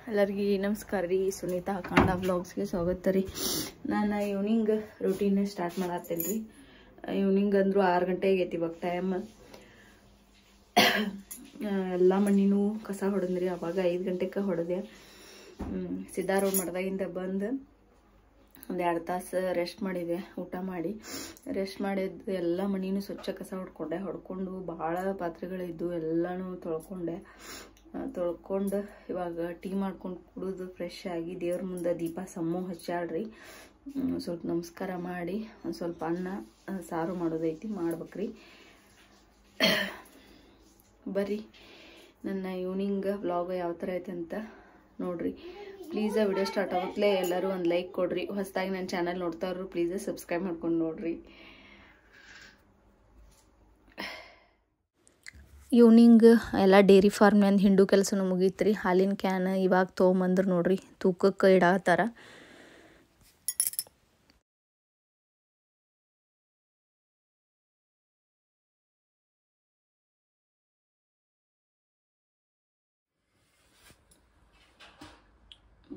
ಎಲ್ಲರಿಗೂ ನಮಸ್ಕಾರ ರೀ. ಸುನೀತಾ ಕಾಂಡ ವ್ಲಾಗ್ಸ್ಗೆ ಸ್ವಾಗತ ರೀ. ನಾನು ಈವ್ನಿಂಗ್ ರೂಟೀನ್ ಸ್ಟಾರ್ಟ್ ಮಾಡತ್ತೇನೆ ರೀ. ಈವ್ನಿಂಗ್ ಅಂದರೂ 6 ಗಂಟೆಗೆ ಐತಿ ಇವಾಗ ಟೈಮ್. ಎಲ್ಲ ಮಣ್ಣಿನೂ ಕಸ ಹೊಡೆದ್ರಿ. ಅವಾಗ 5 ಗಂಟೆಗೆ ಹೊಡೆದೆ. ಸಿದ್ಧಾ ರೋಡ್ ಮಾಡ್ದಾಗಿಂದ ಬಂದು ಒಂದು 2 ತಾಸು ರೆಸ್ಟ್ ಮಾಡಿದೆ. ಊಟ ಮಾಡಿ ರೆಸ್ಟ್ ಮಾಡಿದ್ದು ಎಲ್ಲ ಮಣ್ಣಿನೂ ಸ್ವಚ್ಛ ಕಸ ಹೊಡ್ಕೊಂಡು ಭಾಳ ಪಾತ್ರೆಗಳಿದ್ದು ಎಲ್ಲನೂ ತೊಳ್ಕೊಂಡು ಇವಾಗ ಟೀ ಮಾಡ್ಕೊಂಡು ಕುಡಿದು ಫ್ರೆಶ್ ಆಗಿ ದೇವ್ರ ಮುಂದೆ ದೀಪ ಸಮ್ಮು ಹಚ್ಚಾಳ್ರಿ. ಸ್ವಲ್ಪ ನಮಸ್ಕಾರ ಮಾಡಿ ಒಂದು ಸ್ವಲ್ಪ ಅನ್ನ ಸಾರು ಮಾಡೋದೈತಿ, ಮಾಡ್ಬೇಕ್ರಿ. ಬರ್ರಿ ನನ್ನ ಈವ್ನಿಂಗ್ ವ್ಲಾಗ್ ಯಾವ ಥರ ಐತೆ ಅಂತ ನೋಡ್ರಿ. ಪ್ಲೀಸ್ ಆ ವಿಡಿಯೋ ಸ್ಟಾರ್ಟ್ ಆಗುತ್ತಲೇ ಎಲ್ಲರೂ ಒಂದು ಲೈಕ್ ಕೊಡ್ರಿ. ಹೊಸದಾಗಿ ನನ್ನ ಚಾನಲ್ ನೋಡ್ತಾ ಇರೋರು ಪ್ಲೀಸ್ ಸಬ್ಸ್ಕ್ರೈಬ್ ಮಾಡ್ಕೊಂಡು ನೋಡ್ರಿ. ಈವ್ನಿಂಗ್ ಎಲ್ಲ ಡೇರಿ ಫಾರ್ಮ್ನಿಂದ ಹಿಂಡು ಕೆಲಸನೂ ಮುಗೀತ್ರಿ. ಹಾಲಿನ ಕ್ಯಾನ್ ಇವಾಗ ತೊಗೊಂಬಂದ್ರೆ ನೋಡ್ರಿ ತೂಕಕ್ಕೆ ಇಡಾತಾರ.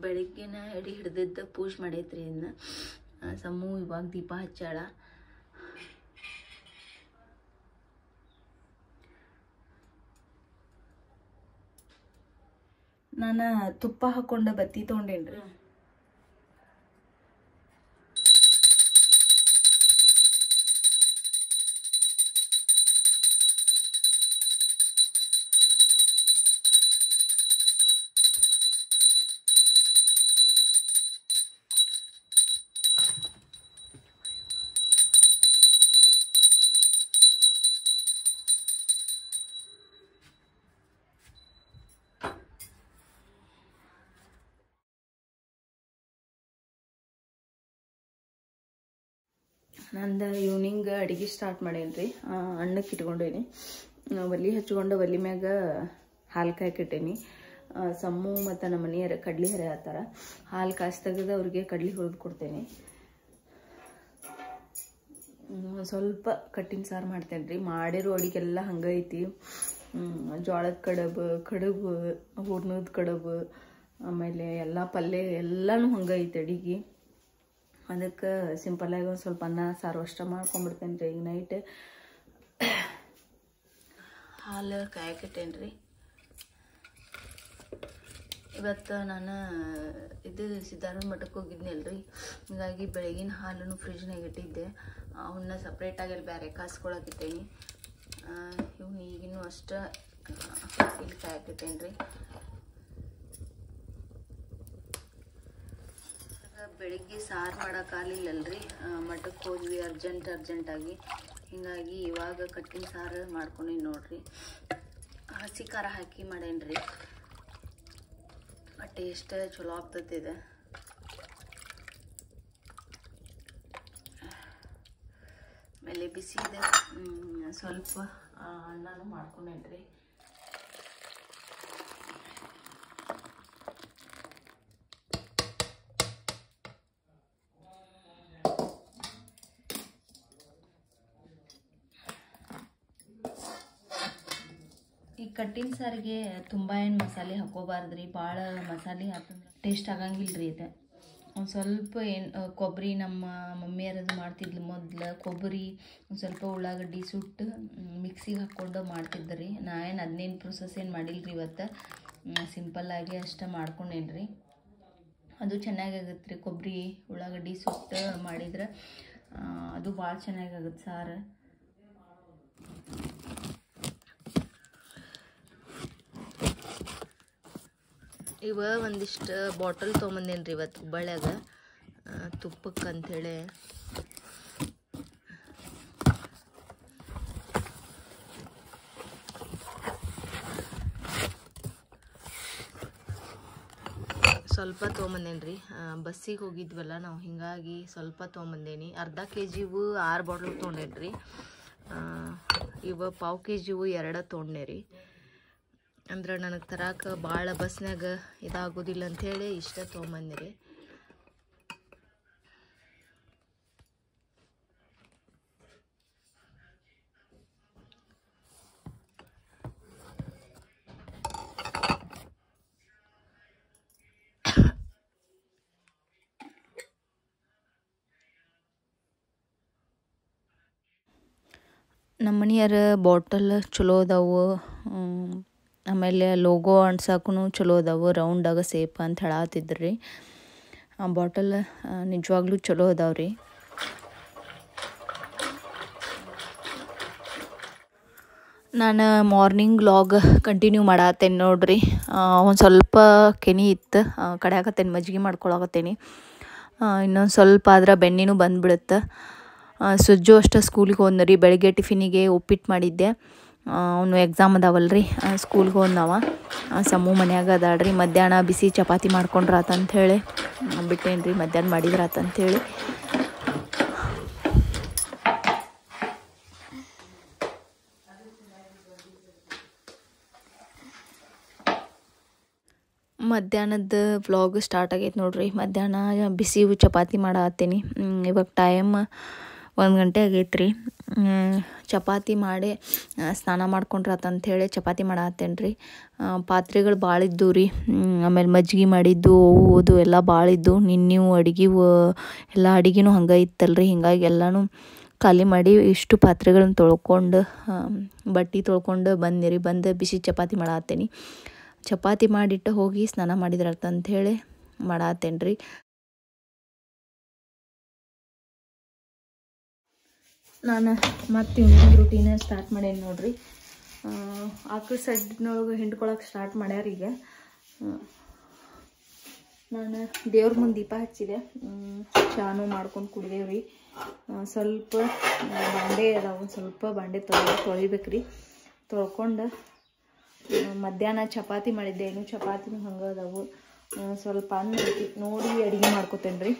ಬೆಳಿಗ್ಗೆನ ಎಡಿ ಹಿಡ್ದಿದ್ದ ಪೂಜೆ ಮಾಡೈತ್ರಿ. ಇನ್ನು ಸಮ್ಮು ಇವಾಗ ದೀಪ ಹಚ್ಚಾಳ. ನಾನು ತುಪ್ಪ ಹಾಕೊಂಡ ಬತ್ತಿ ತೊಗೊಂಡೇನ್ರಿ. ನಂದು ಈವ್ನಿಂಗ್ ಅಡುಗೆ ಸ್ಟಾರ್ಟ್ ಮಾಡೇನ್ರಿ. ಅನ್ನಕ್ಕೆ ಇಟ್ಕೊಂಡೇನಿ. ಒಲೆ ಹಚ್ಕೊಂಡು ಒಲೆ ಮ್ಯಾಗ ಹಾಲು ಕಾಯ್ಕಿಟ್ಟೇನಿ. ಸಮ್ಮು ಮತ್ತು ನಮ್ಮ ಮನೆಯವ್ರು ಕಡ್ಲಿ ಹರಿ ಆತಾರ. ಹಾಲು ಕಾಸು ತೆಗೆದು ಅವ್ರಿಗೆ ಕಡ್ಲಿ ಹುರಿದು ಕೊಡ್ತೇನೆ. ಸ್ವಲ್ಪ ಕಟ್ಟಿನ ಸಾರು ಮಾಡ್ತೇನೆ ರೀ. ಮಾಡಿರೋ ಅಡುಗೆಲ್ಲ ಹಂಗೈತಿ. ಜೋಳದ ಕಡುಬು ಹೂರ್ಣದ ಕಡುಬು, ಆಮೇಲೆ ಎಲ್ಲ ಪಲ್ಯ ಎಲ್ಲನೂ ಹಂಗೈತಿ ಅಡುಗೆ. ಅದಕ್ಕೆ ಸಿಂಪಲ್ಲಾಗಿ ಒಂದು ಸ್ವಲ್ಪ ಅನ್ನ ಸಾರು ಅಷ್ಟೇ ಮಾಡ್ಕೊಂಡ್ಬಿಡ್ತೇನೆ ರೀ. ಈಗ ನೈಟ್ ಹಾಲು ಕಾಯಕ್ಕಿಟ್ಟೇನೆ ರೀ. ಇವತ್ತು ನಾನು ಸಿದ್ಧಾರೂಢ ಮಠಕ್ಕೆ ಹೋಗಿದ್ನಲ್ರಿ. ಹೀಗಾಗಿ ಬೆಳಗಿನ ಹಾಲನ್ನು ಫ್ರಿಜ್ನಾಗ ಇಟ್ಟಿದ್ದೆ. ಅವನ್ನ ಸಪ್ರೇಟಾಗಿ ಅಲ್ಲಿ ಬೇರೆ ಕಾಸ್ಕೊಳಕಿಟ್ಟೇನಿ. ಇವ್ನು ಈಗಿನೂ ಅಷ್ಟೇ ಇಲ್ಲಿ ಕಾಯಕ್ಕಿಟ್ಟೇನೆ ರೀ. ಬೆಳಿಗ್ಗೆ ಸಾರು ಮಾಡೋಕ್ಕಾಗಲಿಲ್ಲಲ್ರಿ. ಮಠಕ್ಕೆ ಹೋದ್ವಿ ಅರ್ಜೆಂಟಾಗಿ. ಹೀಗಾಗಿ ಇವಾಗ ಕಟ್ಟಿನ ಸಾರು ಮಾಡ್ಕೊಂಡಿ ನೋಡ್ರಿ. ಹಸಿ ಖಾರ ಹಾಕಿ ಮಾಡೇನ್ರಿ. ಟೇಸ್ಟ್ ಚಲೋ ಆಗ್ತೈತಿ ಇದು. ಆಮೇಲೆ ಬಿಸಿದ ಸ್ವಲ್ಪ ಅನ್ನನೂ ಮಾಡ್ಕೊಂಡೇನ್ರಿ. ಈ ಕಟ್ಟಿನ ಸಾರಿಗೆ ತುಂಬ ಏನು ಮಸಾಲೆ ಹಾಕೋಬಾರ್ದ್ರಿ. ಭಾಳ ಮಸಾಲೆ ಹಾಕಂದ್ರೆ ಟೇಸ್ಟ್ ಆಗಂಗಿಲ್ರಿ ಇದು. ಒಂದು ಸ್ವಲ್ಪ ಕೊಬ್ಬರಿ ನಮ್ಮ ಮಮ್ಮಿಯರದು ಮಾಡ್ತಿದ್ಲು ಮೊದಲು. ಕೊಬ್ಬರಿ ಒಂದು ಸ್ವಲ್ಪ ಉಳ್ಳಾಗಡ್ಡಿ ಸುಟ್ಟು ಮಿಕ್ಸಿಗೆ ಹಾಕ್ಕೊಂಡು ಮಾಡ್ತಿದ್ರಿ. ನಾ ಏನು ಅದನ್ನೇನು ಪ್ರೊಸೆಸ್ ಏನು ಮಾಡಿಲ್ರಿ. ಇವತ್ತು ಸಿಂಪಲ್ಲಾಗಿ ಅಷ್ಟೇ ಮಾಡ್ಕೊಂಡೇನ್ರಿ. ಅದು ಚೆನ್ನಾಗಾಗತ್ತೆ ರೀ. ಕೊಬ್ಬರಿ ಉಳ್ಳಾಗಡ್ಡಿ ಸುಟ್ಟು ಮಾಡಿದ್ರೆ ಅದು ಭಾಳ ಚೆನ್ನಾಗಾಗತ್ತೆ ಸಾರು. ಇವ ಒಂದಿಷ್ಟು ಬಾಟಲ್ ತೊಗೊಂಬಂದೇನಿ ರೀ ಇವತ್ತು ಹುಬ್ಬಳ್ಳಿಯಾಗ ತುಪ್ಪಕ್ಕೆ ಅಂಥೇಳಿ. ಸ್ವಲ್ಪ ತೊಗೊಂಬಂದೇನಿ ರೀ. ಬಸ್ಸಿಗೆ ಹೋಗಿದ್ವಲ್ಲ ನಾವು, ಹೀಗಾಗಿ ಸ್ವಲ್ಪ ತೊಗೊಂಬಂದೇನಿ. ಅರ್ಧ KGವು 6 ಬಾಟ್ಲ್ ತೊಗೊಂಡೇನಿ ರೀ. ಇವ 1/4 KGವು 2 ತೊಗೊಂಡೆ ರೀ. ಅಂದ್ರೆ ನನಗೆ ತರಕ್ಕೆ ಭಾಳ ಬಸ್ನಾಗ ಇದಾಗೋದಿಲ್ಲ ಅಂಥೇಳಿ ಇಷ್ಟ ತೊಗೊಂಬಂದೆ ರೀ. ನಮ್ಮ ಮನೆಯವ್ರ ಬಾಟಲ್ ಚಲೋ ಅದಾವು, ಆಮೇಲೆ ಲೋಗೋ ಅಂಟ್ಸಕ್ಕೂ ಚಲೋ ಅದಾವು, ರೌಂಡಾಗ ಸೇಪ್ ಅಂತ ಹೇಳತ್ತಿದ್ರು ರೀ. ಆ ಬಾಟಲ್ ನಿಜವಾಗ್ಲೂ ಚಲೋ ಅದಾವ್ರಿ. ನಾನು ಮಾರ್ನಿಂಗ್ ವ್ಲಾಗ್ ಕಂಟಿನ್ಯೂ ಮಾಡತ್ತೇನೆ ನೋಡ್ರಿ. ಒಂದು ಸ್ವಲ್ಪ ಕೆನೆ ಇತ್ತು, ಕಡ್ಯಾಕತ್ತೇನೆ, ಮಜ್ಜಿಗೆ ಮಾಡ್ಕೊಳಕತ್ತೇನೆ. ಇನ್ನೊಂದು ಸ್ವಲ್ಪ ಆದ್ರೆ ಬೆನ್ನಿನೂ ಬಂದುಬಿಡುತ್ತೆ. ಸುಜ್ಜು ಅಷ್ಟು ಸ್ಕೂಲಿಗೆ ಹೋದ್ರಿ. ಬೆಳಗ್ಗೆ ಟಿಫಿನಿಗೆ ಉಪ್ಪಿಟ್ಟು ಮಾಡಿದ್ದೆ. ಅವನು ಎಕ್ಸಾಮ್ ಅದಾವಲ್ರಿ, ಸ್ಕೂಲ್ಗೆ ಹೋದ್ನವ. ಸಮ್ಮು ಮನ್ಯಾಗ ಅದಾಳ್ರಿ. ಮಧ್ಯಾಹ್ನ ಬಿಸಿ ಚಪಾತಿ ಮಾಡ್ಕೊಂಡ್ರಾತಂಥೇಳಿ ಬಿಟ್ಟೇನು ರೀ, ಮಧ್ಯಾಹ್ನ ಮಾಡಿದ್ರಾತಂಥೇಳಿ. ಮಧ್ಯಾಹ್ನದ ವ್ಲಾಗ್ ಸ್ಟಾರ್ಟ್ ಆಗೈತೆ ನೋಡ್ರಿ. ಮಧ್ಯಾಹ್ನ ಬಿಸಿ ಚಪಾತಿ ಮಾಡತ್ತೀನಿ. ಇವಾಗ ಟೈಮ್ 1 ಗಂಟೆ ಆಗೈತೆ ರೀ. ಚಪಾತಿ ಮಾಡಿ ಸ್ನಾನ ಮಾಡ್ಕೊಂಡ್ರಾತಂಥೇಳಿ ಚಪಾತಿ ಮಾಡತ್ತೇನೆ ರೀ. ಪಾತ್ರೆಗಳು ಭಾಳ ಇದ್ದು ರೀ. ಆಮೇಲೆ ಮಜ್ಜಿಗೆ ಮಾಡಿದ್ದು ಅದು ಎಲ್ಲ ಭಾಳ ಇದ್ದು. ನಿನ್ನೆವು ಅಡುಗೆ ಎಲ್ಲ ಅಡುಗೆನೂ ಹಂಗೆ ಇತ್ತಲ್ರಿ. ಹಿಂಗಾಗಿ ಎಲ್ಲನೂ ಖಾಲಿ ಮಾಡಿ ಇಷ್ಟು ಪಾತ್ರೆಗಳನ್ನ ತೊಳ್ಕೊಂಡು ಬಟ್ಟೆ ತೊಳ್ಕೊಂಡು ಬಂದೆ ರೀ. ಬಂದು ಬಿಸಿ ಚಪಾತಿ ಮಾಡತ್ತೇನೆ. ಚಪಾತಿ ಮಾಡಿಟ್ಟು ಹೋಗಿ ಸ್ನಾನ ಮಾಡಿದ್ರಾತಂಥೇಳಿ ಮಾಡತ್ತೇನೆ ರೀ. ನಾನು ಮತ್ತೆ ಇನ್ನೊಂದು ರೂಟೀನ್ ಸ್ಟಾರ್ಟ್ ಮಾಡೇನಿ ನೋಡ್ರಿ. ಆಕಳ ಸಡ್ನೊಳಗೆ ಹಿಂಡ್ಕೊಳಕ್ಕೆ ಸ್ಟಾರ್ಟ್ ಮಾಡ್ಯಾರ ಈಗ. ನಾನು ದೇವ್ರ ಮುಂದೆ ದೀಪ ಹಚ್ಚಿದೆ, ಚಾನು ಮಾಡ್ಕೊಂಡು ಕುಡಿದೇವ್ರಿ. ಸ್ವಲ್ಪ ಬಾಂಡೆ ಅದಾವ, ಒಂದು ಸ್ವಲ್ಪ ಬಾಂಡೆ ತೊಳಿಬೇಕ್ರಿ. ತೊಳ್ಕೊಂಡು ಮಧ್ಯಾಹ್ನ ಚಪಾತಿ ಮಾಡಿದ್ದೆ. ಇನ್ನೂ ಚಪಾತಿನೂ ಹಂಗೆ ಅದಾವು. ಸ್ವಲ್ಪ ಅನ್ನ ಐತಿ ನೋಡಿ ಅಡುಗೆ ಮಾಡ್ಕೊತೇನೆ ರೀ.